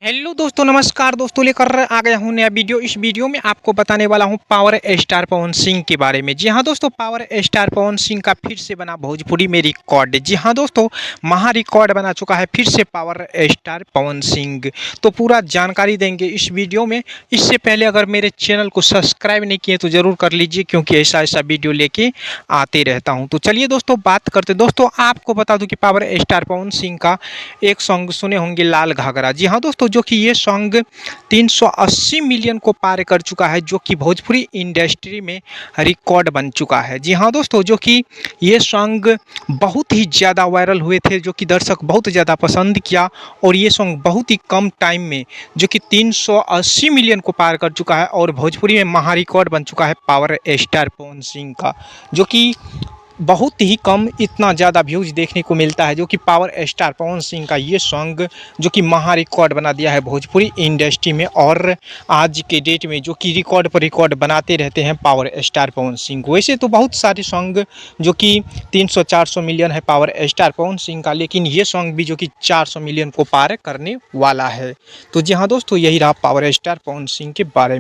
Hello दोस्तों, नमस्कार दोस्तों। लेकर आ गया हूँ नया वीडियो। इस वीडियो में आपको बताने वाला हूँ पावर स्टार पवन सिंह के बारे में। जी हाँ दोस्तों, पावर स्टार पवन सिंह का फिर से बना भोजपुरी में रिकॉर्ड। जी हाँ दोस्तों, महा रिकॉर्ड बना चुका है फिर से पावर स्टार पवन सिंह। तो पूरा जानकारी देंगे इस वीडियो में। इससे पहले अगर मेरे चैनल को सब्सक्राइब नहीं किए तो ज़रूर कर लीजिए, क्योंकि ऐसा ऐसा वीडियो लेके आते रहता हूँ। तो चलिए दोस्तों बात करते। दोस्तों आपको बता दूँ कि पावर स्टार पवन सिंह का एक सॉन्ग सुने होंगे, लाल घाघरा। जी हाँ दोस्तों, जो कि ये सॉन्ग 380 मिलियन को पार कर चुका है, जो कि भोजपुरी इंडस्ट्री में रिकॉर्ड बन चुका है। जी हाँ दोस्तों, जो कि ये सॉन्ग बहुत ही ज़्यादा वायरल हुए थे, जो कि दर्शक बहुत ज़्यादा पसंद किया। और ये सॉन्ग बहुत ही कम टाइम में जो कि 380 मिलियन को पार कर चुका है और भोजपुरी में महा रिकॉर्ड बन चुका है पावर स्टार पवन सिंह का, जो कि बहुत ही कम इतना ज़्यादा व्यूज़ देखने को मिलता है। जो कि पावर स्टार पवन सिंह का ये सॉन्ग जो कि महा रिकॉर्ड बना दिया है भोजपुरी इंडस्ट्री में। और आज के डेट में जो कि रिकॉर्ड पर रिकॉर्ड बनाते रहते हैं पावर स्टार पवन सिंह। वैसे तो बहुत सारे सॉन्ग जो कि 300-400 मिलियन है पावर स्टार पवन सिंह का, लेकिन ये सॉन्ग भी जो कि 400 मिलियन को पार करने वाला है। तो जी हाँ दोस्तों, यही रहा पावर स्टार पवन सिंह के बारे में।